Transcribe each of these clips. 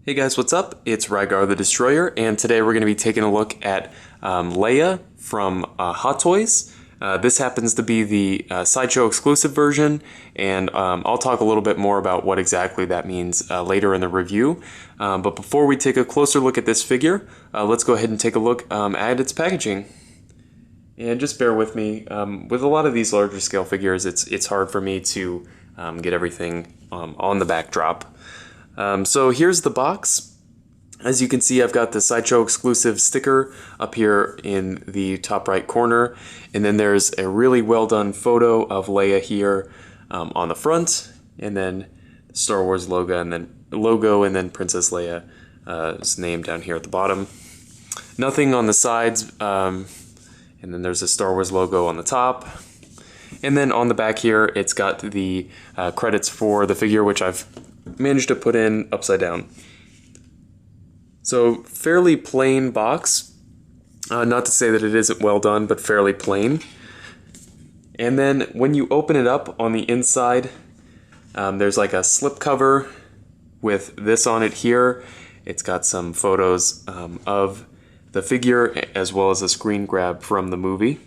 Hey guys, what's up? It's Rygar the Destroyer, and today we're going to be taking a look at Leia from Hot Toys. This happens to be the Sideshow Exclusive version, and I'll talk a little bit more about what exactly that means later in the review. But before we take a closer look at this figure, let's go ahead and take a look at its packaging. And just bear with me, with a lot of these larger scale figures, it's hard for me to get everything on the backdrop. So here's the box. As you can see, I've got the Sideshow Exclusive sticker up here in the top right corner, and then there's a really well done photo of Leia here on the front, and then the Star Wars logo, and then Princess Leia's name down here at the bottom. Nothing on the sides, and then there's a Star Wars logo on the top. And then on the back here, it's got the credits for the figure, which I've managed to put in upside down. So fairly plain box. Not to say that it isn't well done, but fairly plain. And then when you open it up on the inside, there's like a slip cover with this on it here. It's got some photos of the figure as well as a screen grab from the movie.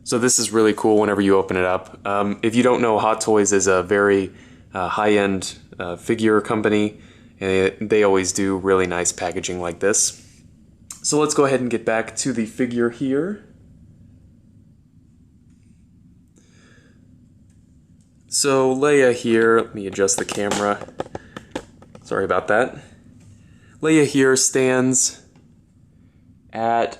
So this is really cool whenever you open it up. If you don't know, Hot Toys is a very high-end figure company, and they always do really nice packaging like this. So let's go ahead and get back to the figure here. So Leia here, let me adjust the camera. Sorry about that. Leia here stands at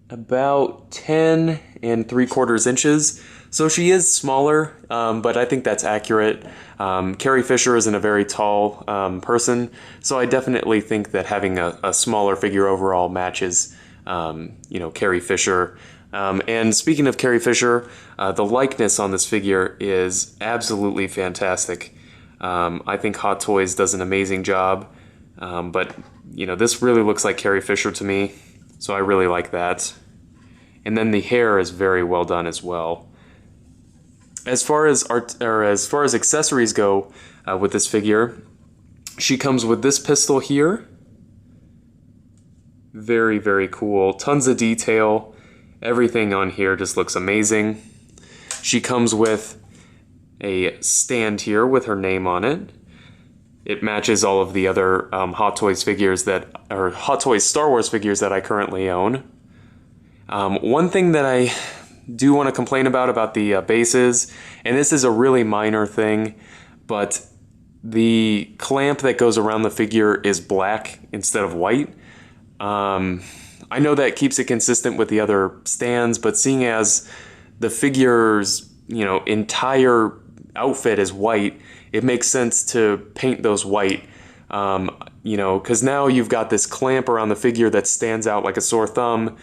about 10 3/4 inches. So she is smaller, but I think that's accurate. Carrie Fisher isn't a very tall person, so I definitely think that having a smaller figure overall matches, Carrie Fisher. And speaking of Carrie Fisher, the likeness on this figure is absolutely fantastic. I think Hot Toys does an amazing job, but this really looks like Carrie Fisher to me, so I really like that. And then the hair is very well done as well. As far as accessories go with this figure, she comes with this pistol here. Very, very cool. Tons of detail. Everything on here just looks amazing. She comes with a stand here with her name on it. It matches all of the other Hot Toys figures Hot Toys Star Wars figures that I currently own. One thing that I do want to complain about the bases, and this is a really minor thing, but the clamp that goes around the figure is black instead of white. I know that keeps it consistent with the other stands, but seeing as the figure's entire outfit is white, it makes sense to paint those white. Because now you've got this clamp around the figure that stands out like a sore thumb,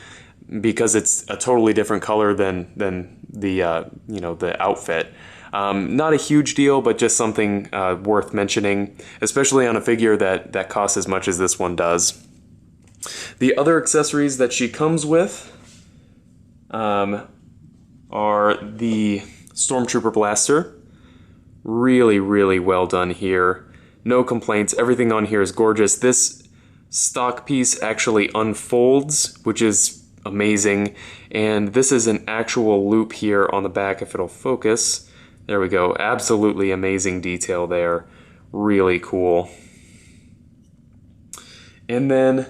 because it's a totally different color than the the outfit. Not a huge deal, but just something worth mentioning, especially on a figure that costs as much as this one does. The other accessories that she comes with are the Stormtrooper blaster. Really, really well done here. No complaints. Everything on here is gorgeous. This stock piece actually unfolds, which is amazing, and this is an actual loop here on the back if it'll focus. There we go. Absolutely amazing detail there. Really cool. And then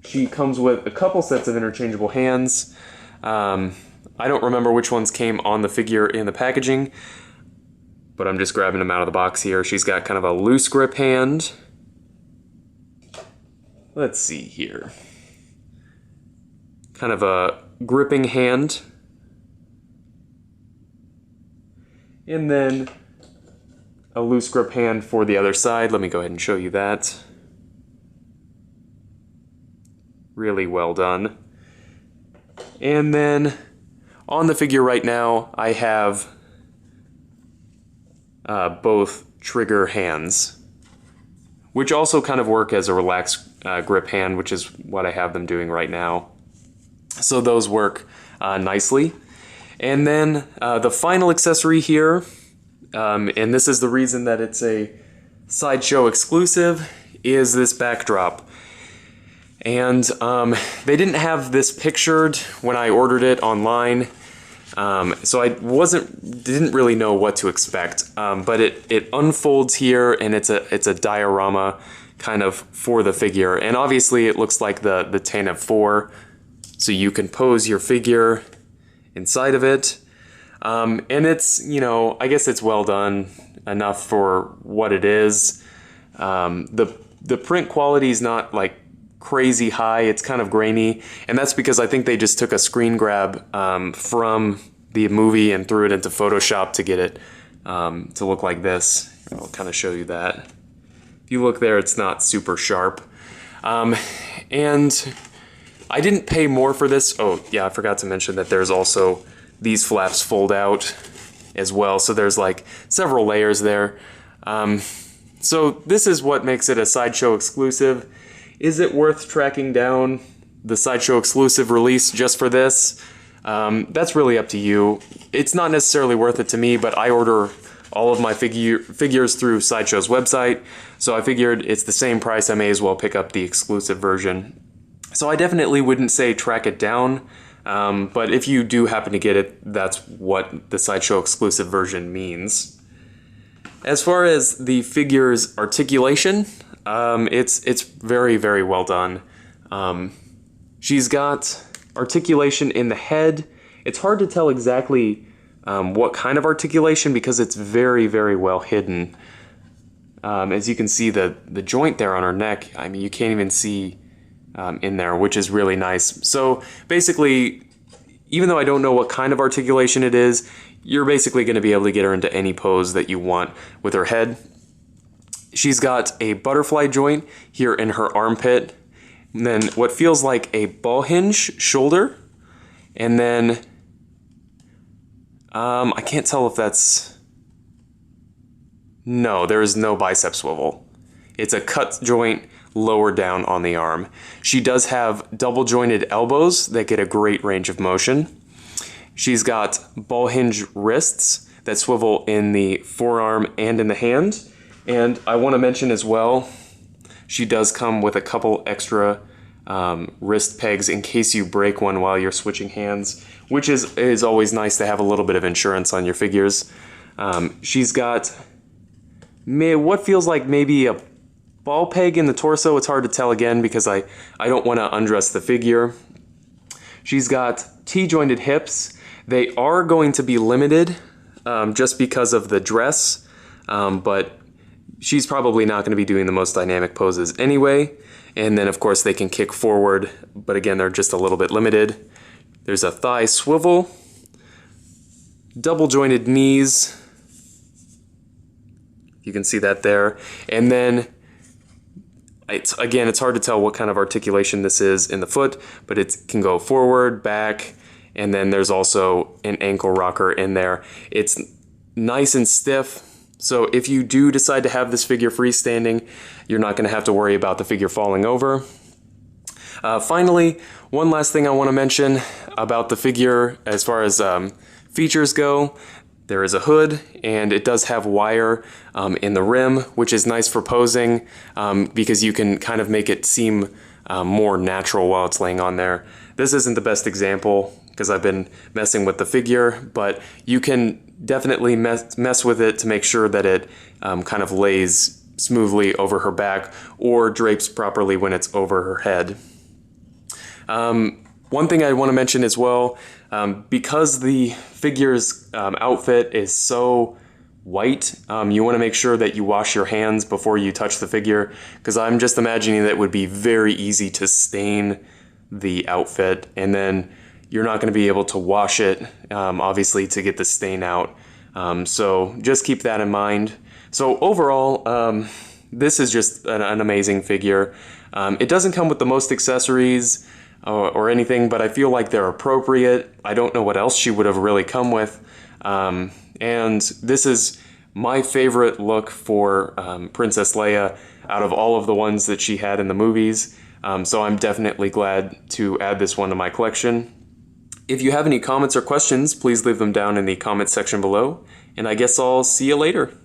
she comes with a couple sets of interchangeable hands. I don't remember which ones came on the figure in the packaging, but I'm just grabbing them out of the box here. She's got kind of a loose grip hand. Let's see here. Kind of a gripping hand. And then a loose grip hand for the other side. Let me go ahead and show you that. Really well done. And then on the figure right now, I have both trigger hands, which also kind of work as a relaxed grip hand, which is what I have them doing right now. So those work nicely. And then the final accessory here, and this is the reason that it's a Sideshow exclusive, is this backdrop. And they didn't have this pictured when I ordered it online, so I didn't really know what to expect. But it unfolds here, and it's a diorama kind of for the figure. And obviously it looks like the Taneb 4, so you can pose your figure inside of it. And it's, you know, I guess it's well done enough for what it is. The print quality is not like crazy high, it's kind of grainy, and that's because I think they just took a screen grab from the movie and threw it into Photoshop to get it to look like this. I'll kind of show you that. If you look there, it's not super sharp. And I didn't pay more for this. Oh yeah, I forgot to mention that there's also these flaps fold out as well, so there's like several layers there. So this is what makes it a Sideshow exclusive. Is it worth tracking down the Sideshow exclusive release just for this? That's really up to you. It's not necessarily worth it to me, but I order all of my figures through Sideshow's website, so I figured it's the same price, I may as well pick up the exclusive version. So I definitely wouldn't say track it down, but if you do happen to get it, that's what the Sideshow exclusive version means. As far as the figure's articulation, it's very, very well done. She's got articulation in the head. It's hard to tell exactly what kind of articulation because it's very, very well hidden. As you can see, the joint there on her neck, I mean, you can't even see in there, which is really nice. So basically, even though I don't know what kind of articulation it is, you're basically going to be able to get her into any pose that you want with her head. She's got a butterfly joint here in her armpit, and then what feels like a ball hinge shoulder, and then I can't tell if that's... No, there is no bicep swivel. It's a cut joint lower down on the arm. She does have double jointed elbows that get a great range of motion. She's got ball hinge wrists that swivel in the forearm and in the hand. And I want to mention as well, she does come with a couple extra wrist pegs in case you break one while you're switching hands, which is always nice to have a little bit of insurance on your figures. She's got what feels like maybe a ball peg in the torso. It's hard to tell again because I don't want to undress the figure. She's got T-jointed hips. They are going to be limited just because of the dress, but she's probably not going to be doing the most dynamic poses anyway. And then of course they can kick forward, but again they're just a little bit limited. There's a thigh swivel, double jointed knees. You can see that there. And then it's hard to tell what kind of articulation this is in the foot, but it can go forward, back, and then there's also an ankle rocker in there. It's nice and stiff, so if you do decide to have this figure freestanding, you're not going to have to worry about the figure falling over. Finally, one last thing I want to mention about the figure as far as features go. There is a hood, and it does have wire in the rim, which is nice for posing because you can kind of make it seem more natural while it's laying on there. This isn't the best example because I've been messing with the figure, but you can definitely mess with it to make sure that it kind of lays smoothly over her back or drapes properly when it's over her head. One thing I want to mention as well, because the figure's outfit is so white, you want to make sure that you wash your hands before you touch the figure, because I'm just imagining that it would be very easy to stain the outfit, and then you're not going to be able to wash it, obviously, to get the stain out. So just keep that in mind. So overall, this is just an amazing figure. It doesn't come with the most accessories or anything, but I feel like they're appropriate. I don't know what else she would have really come with. And this is my favorite look for Princess Leia out of all of the ones that she had in the movies. So I'm definitely glad to add this one to my collection. If you have any comments or questions, please leave them down in the comment section below, and I guess I'll see you later.